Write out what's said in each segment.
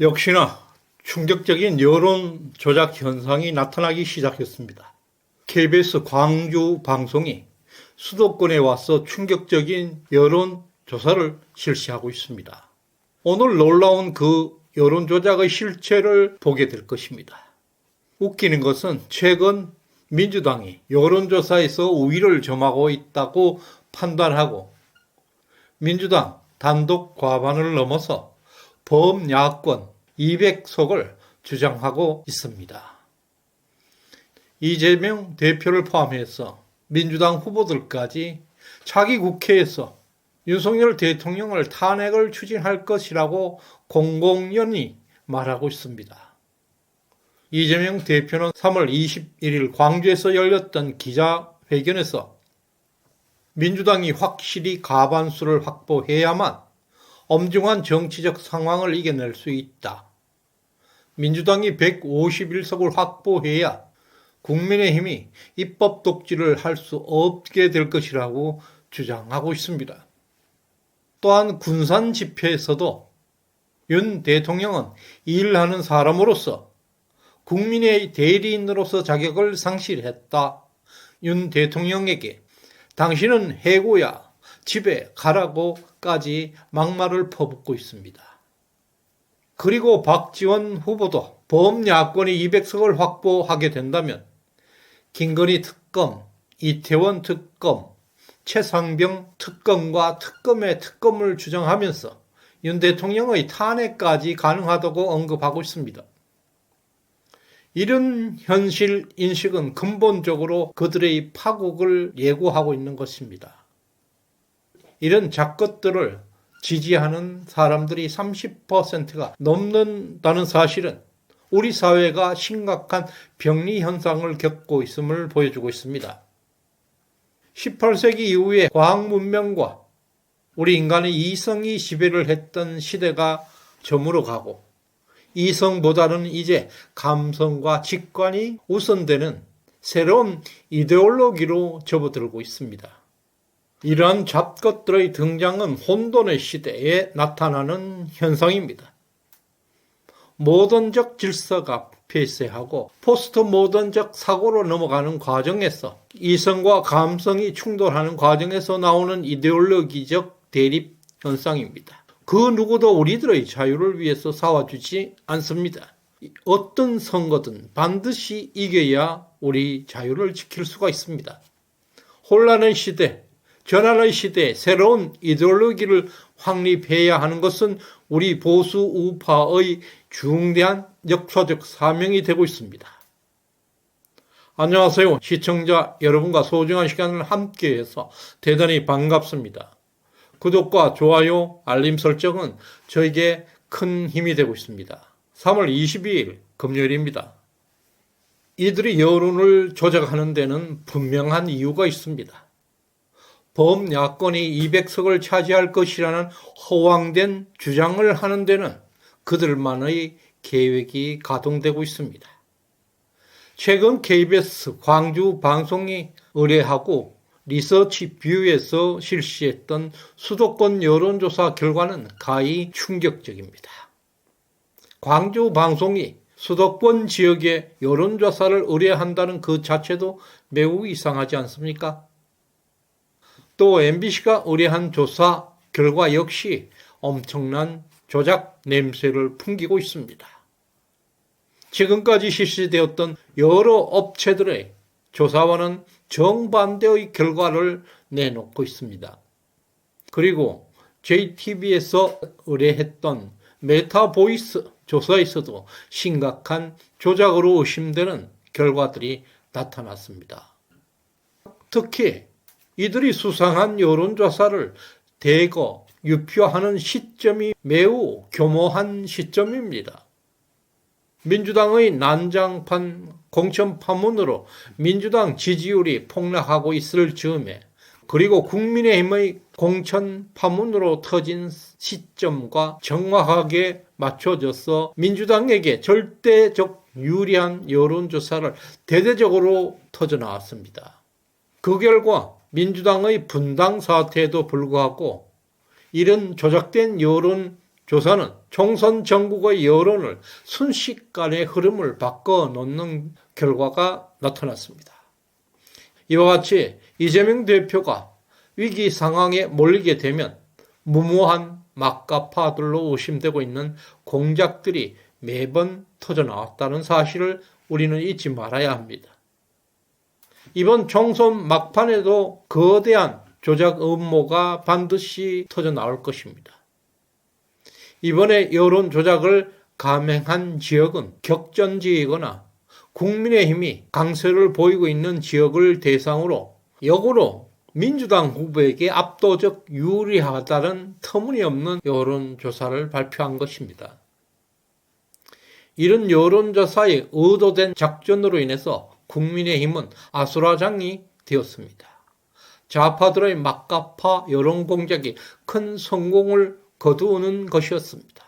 역시나 충격적인 여론 조작 현상이 나타나기 시작했습니다. KBS 광주 방송이 수도권에 와서 충격적인 여론 조사를 실시하고 있습니다. 오늘 놀라운 그 여론 조작의 실체를 보게 될 것입니다. 웃기는 것은 최근 민주당이 여론조사에서 우위를 점하고 있다고 판단하고 민주당 단독 과반을 넘어서 범야권 200석을 주장하고 있습니다. 이재명 대표를 포함해서 민주당 후보들까지 자기 국회에서 윤석열 대통령을 탄핵을 추진할 것이라고 공공연히 말하고 있습니다. 이재명 대표는 3월 21일 광주에서 열렸던 기자회견에서 민주당이 확실히 과반수를 확보해야만 엄중한 정치적 상황을 이겨낼 수 있다. 민주당이 151석을 확보해야 국민의힘이 입법 독지를 할 수 없게 될 것이라고 주장하고 있습니다. 또한 군산 집회에서도 윤 대통령은 일하는 사람으로서 국민의 대리인으로서 자격을 상실했다. 윤 대통령에게 당신은 해고야, 집에 가라고까지 막말을 퍼붓고 있습니다. 그리고 박지원 후보도 범야권이 200석을 확보하게 된다면 김건희 특검, 이태원 특검, 최상병 특검과 특검의 특검을 주장하면서 윤 대통령의 탄핵까지 가능하다고 언급하고 있습니다. 이런 현실 인식은 근본적으로 그들의 파국을 예고하고 있는 것입니다. 이런 작것들을 지지하는 사람들이 30%가 넘는다는 사실은 우리 사회가 심각한 병리 현상을 겪고 있음을 보여주고 있습니다. 18세기 이후에 과학 문명과 우리 인간의 이성이 지배를 했던 시대가 저물어 가고 이성보다는 이제 감성과 직관이 우선되는 새로운 이데올로기로 접어들고 있습니다. 이러한 잡것들의 등장은 혼돈의 시대에 나타나는 현상입니다. 모던적 질서가 폐쇄하고 포스트 모던적 사고로 넘어가는 과정에서 이성과 감성이 충돌하는 과정에서 나오는 이데올로기적 대립 현상입니다. 그 누구도 우리들의 자유를 위해서 싸워주지 않습니다. 어떤 선거든 반드시 이겨야 우리 자유를 지킬 수가 있습니다. 혼란의 시대, 전환의 시대에 새로운 이데올로기를 확립해야 하는 것은 우리 보수 우파의 중대한 역사적 사명이 되고 있습니다. 안녕하세요. 시청자 여러분과 소중한 시간을 함께해서 대단히 반갑습니다. 구독과 좋아요, 알림 설정은 저에게 큰 힘이 되고 있습니다. 3월 22일 금요일입니다. 이들이 여론을 조작하는 데는 분명한 이유가 있습니다. 범야권이 200석을 차지할 것이라는 허황된 주장을 하는 데는 그들만의 계획이 가동되고 있습니다. 최근 KBS 광주 방송이 의뢰하고 리서치 뷰에서 실시했던 수도권 여론조사 결과는 가히 충격적입니다. 광주 방송이 수도권 지역의 여론조사를 의뢰한다는 그 자체도 매우 이상하지 않습니까? 또 MBC가 의뢰한 조사 결과 역시 엄청난 조작 냄새를 풍기고 있습니다. 지금까지 실시되었던 여러 업체들의 조사와는 정반대의 결과를 내놓고 있습니다. 그리고 JTBC에서 의뢰했던 메타보이스 조사에서도 심각한 조작으로 의심되는 결과들이 나타났습니다. 특히 이들이 수상한 여론조사를 대거 유표하는 시점이 매우 교모한 시점입니다. 민주당의 난장판 공천 파문으로 민주당 지지율이 폭락하고 있을 즈음에 그리고 국민의힘의 공천 파문으로 터진 시점과 정확하게 맞춰져서 민주당에게 절대적 유리한 여론조사를 대대적으로 터져나왔습니다. 그 결과 민주당의 분당 사태에도 불구하고 이런 조작된 여론 조사는 총선 전국의 여론을 순식간에 흐름을 바꿔놓는 결과가 나타났습니다. 이와 같이 이재명 대표가 위기 상황에 몰리게 되면 무모한 막가파들로 의심되고 있는 공작들이 매번 터져나왔다는 사실을 우리는 잊지 말아야 합니다. 이번 총선 막판에도 거대한 조작 음모가 반드시 터져나올 것입니다. 이번에 여론 조작을 감행한 지역은 격전지이거나 국민의힘이 강세를 보이고 있는 지역을 대상으로 역으로 민주당 후보에게 압도적 유리하다는 터무니없는 여론조사를 발표한 것입니다. 이런 여론조사의 의도된 작전으로 인해서 국민의힘은 아수라장이 되었습니다. 좌파들의 막가파 여론공작이 큰 성공을 거두는 것이었습니다.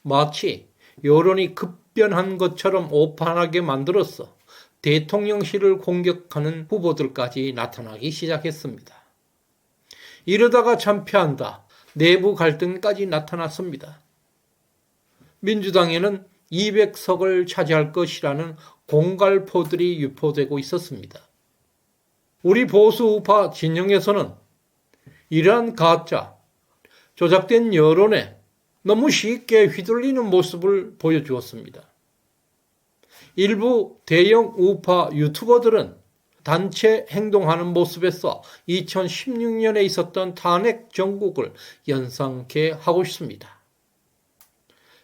마치 여론이 급변한 것처럼 오판하게 만들어서 대통령실을 공격하는 후보들까지 나타나기 시작했습니다. 이러다가 참패한다. 내부 갈등까지 나타났습니다. 민주당에는 200석을 차지할 것이라는 공갈포들이 유포되고 있었습니다. 우리 보수 우파 진영에서는 이러한 가짜, 조작된 여론에 너무 쉽게 휘둘리는 모습을 보여주었습니다. 일부 대형 우파 유튜버들은 단체 행동하는 모습에서 2016년에 있었던 탄핵 정국을 연상케 하고 있습니다.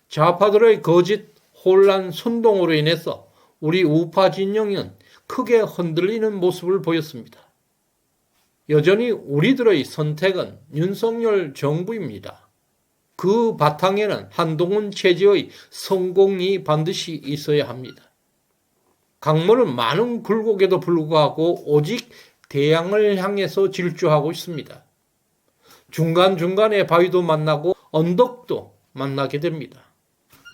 좌파들의 거짓 혼란 선동으로 인해서 우리 우파 진영은 크게 흔들리는 모습을 보였습니다. 여전히 우리들의 선택은 윤석열 정부입니다. 그 바탕에는 한동훈 체제의 성공이 반드시 있어야 합니다. 강물은 많은 굴곡에도 불구하고 오직 대양을 향해서 질주하고 있습니다. 중간중간에 바위도 만나고 언덕도 만나게 됩니다.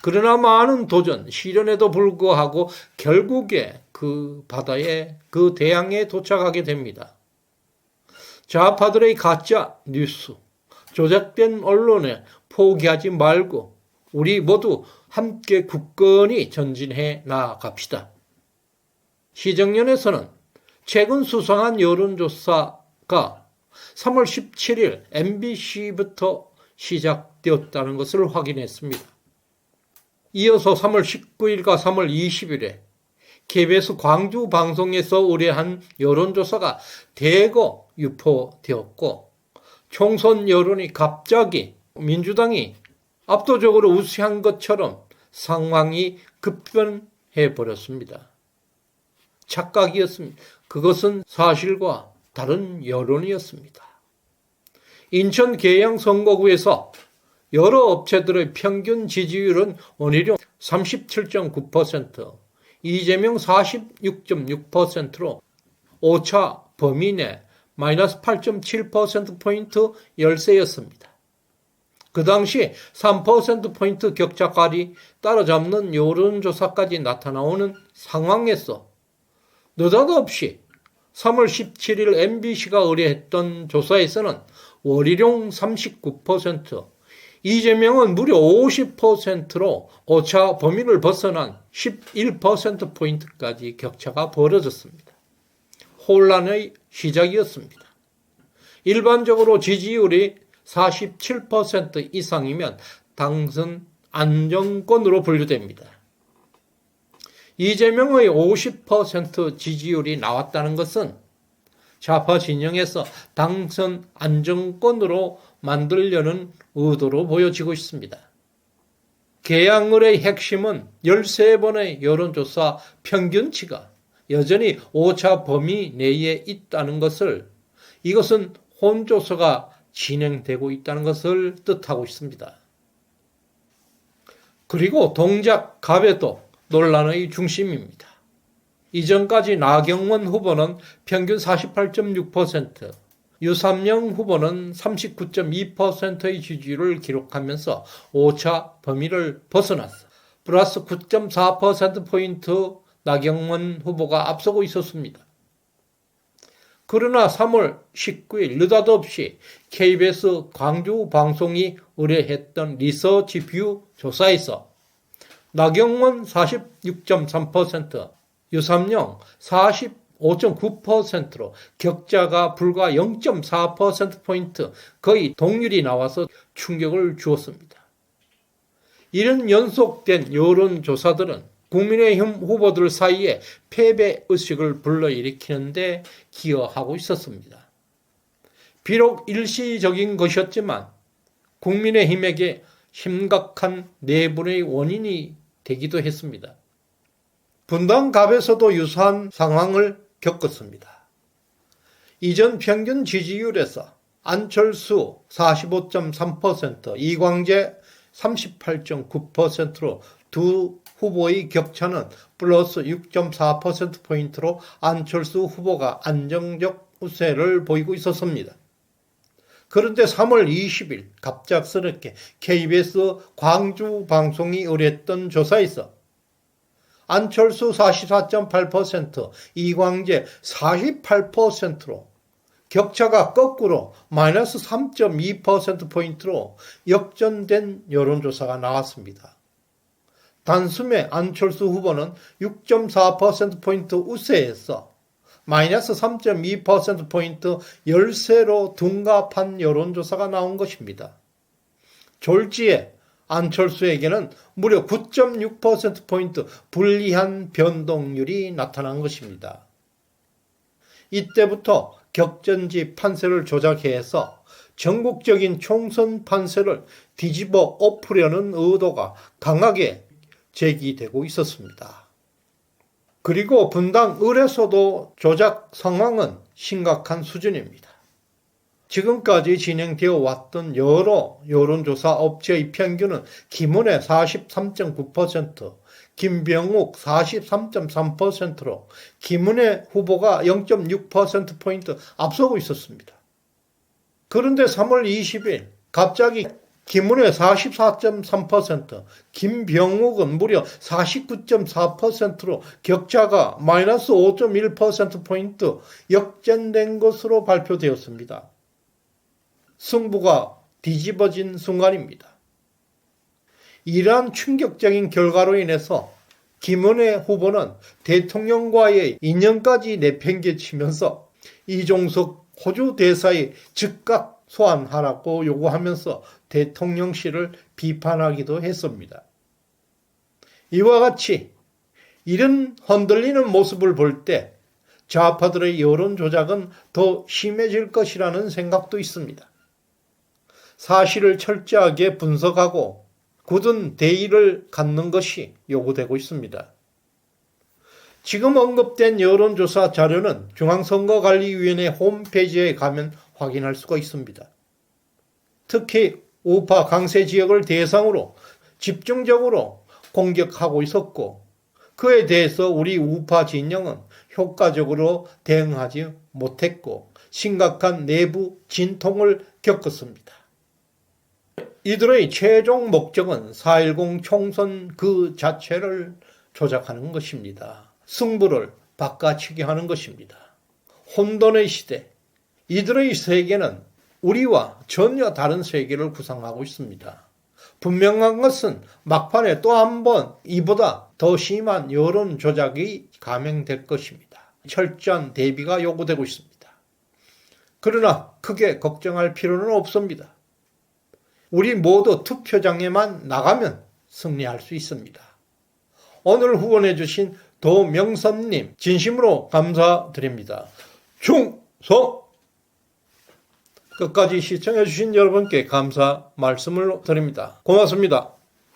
그러나 많은 도전, 시련에도 불구하고 결국에 그 바다에, 그 대양에 도착하게 됩니다. 좌파들의 가짜 뉴스, 조작된 언론에 포기하지 말고 우리 모두 함께 굳건히 전진해 나아갑시다. 시정연에서는 최근 수상한 여론조사가 3월 17일 MBC부터 시작되었다는 것을 확인했습니다. 이어서 3월 19일과 3월 20일에 KBS 광주 방송에서 의뢰한 여론조사가 대거 유포되었고 총선 여론이 갑자기 민주당이 압도적으로 우세한 것처럼 상황이 급변해버렸습니다. 착각이었습니다. 그것은 사실과 다른 여론이었습니다. 인천 계양 선거구에서 여러 업체들의 평균 지지율은 원희룡 37.9%, 이재명 46.6%로 오차 범위 내 마이너스 8.7%포인트 열세였습니다. 그 당시 3%포인트 격차까지 따라잡는 여론조사까지 나타나오는 상황에서 느닷없이 3월 17일 MBC가 의뢰했던 조사에서는 원희룡 39%, 이재명은 무려 50%로 오차 범위를 벗어난 11%포인트까지 격차가 벌어졌습니다. 혼란의 시작이었습니다. 일반적으로 지지율이 47% 이상이면 당선 안정권으로 분류됩니다. 이재명의 50% 지지율이 나왔다는 것은 좌파 진영에서 당선 안정권으로 만들려는 의도로 보여지고 있습니다. 계양을의 핵심은 13번의 여론조사 평균치가 여전히 오차 범위 내에 있다는 것을, 이것은 혼조사가 진행되고 있다는 것을 뜻하고 있습니다. 그리고 동작 가배도 논란의 중심입니다. 이전까지 나경원 후보는 평균 48.6%, 유삼영 후보는 39.2%의 지지율을 기록하면서 오차 범위를 벗어났어. 플러스 9.4%포인트 나경원 후보가 앞서고 있었습니다. 그러나 3월 19일 느닷없이 KBS 광주 방송이 의뢰했던 리서치뷰 조사에서 나경원 46.3%, 유삼영 45.9%로 격차가 불과 0.4%포인트 거의 동률이 나와서 충격을 주었습니다. 이런 연속된 여론조사들은 국민의힘 후보들 사이에 패배의식을 불러일으키는데 기여하고 있었습니다. 비록 일시적인 것이었지만 국민의힘에게 심각한 내분의 원인이 되기도 했습니다. 분당갑에서도 유사한 상황을 겪었습니다. 이전 평균 지지율에서 안철수 45.3%, 이광재 38.9%로 두 후보의 격차는 플러스 6.4%포인트로 안철수 후보가 안정적 우세를 보이고 있었습니다. 그런데 3월 20일 갑작스럽게 KBS 광주 방송이 의뢰했던 조사에서 안철수 44.8%, 이광재 48%로 격차가 거꾸로 마이너스 3.2%포인트로 역전된 여론조사가 나왔습니다. 단숨에 안철수 후보는 6.4%포인트 우세에서 마이너스 3.2%포인트 열세로 둔갑한 여론조사가 나온 것입니다. 졸지에 안철수에게는 무려 9.6%포인트 불리한 변동률이 나타난 것입니다. 이때부터 격전지 판세를 조작해서 전국적인 총선 판세를 뒤집어 엎으려는 의도가 강하게 제기되고 있었습니다. 그리고 분당 을에서도 조작 상황은 심각한 수준입니다. 지금까지 진행되어 왔던 여러 여론조사 업체의 평균은 김은혜 43.9%, 김병욱 43.3%로 김은혜 후보가 0.6%포인트 앞서고 있었습니다. 그런데 3월 20일 갑자기 김은혜 44.3%, 김병욱은 무려 49.4%로 격차가 마이너스 5.1%포인트 역전된 것으로 발표되었습니다. 승부가 뒤집어진 순간입니다. 이러한 충격적인 결과로 인해서 김은혜 후보는 대통령과의 인연까지 내팽개치면서 이종석 호주 대사의 즉각 소환하라고 요구하면서 대통령실을 비판하기도 했습니다. 이와 같이 이런 흔들리는 모습을 볼 때 좌파들의 여론 조작은 더 심해질 것이라는 생각도 있습니다. 사실을 철저하게 분석하고 굳은 대의를 갖는 것이 요구되고 있습니다. 지금 언급된 여론조사 자료는 중앙선거관리위원회 홈페이지에 가면 확인할 수가 있습니다. 특히 우파 강세 지역을 대상으로 집중적으로 공격하고 있었고 그에 대해서 우리 우파 진영은 효과적으로 대응하지 못했고 심각한 내부 진통을 겪었습니다. 이들의 최종 목적은 4.10 총선 그 자체를 조작하는 것입니다. 승부를 바꿔치기 하는 것입니다. 혼돈의 시대, 이들의 세계는 우리와 전혀 다른 세계를 구상하고 있습니다. 분명한 것은 막판에 또 한 번 이보다 더 심한 여론 조작이 감행될 것입니다. 철저한 대비가 요구되고 있습니다. 그러나 크게 걱정할 필요는 없습니다. 우리 모두 투표장에만 나가면 승리할 수 있습니다. 오늘 후원해 주신 도명선님 진심으로 감사드립니다. 충성! 끝까지 시청해 주신 여러분께 감사 말씀을 드립니다. 고맙습니다.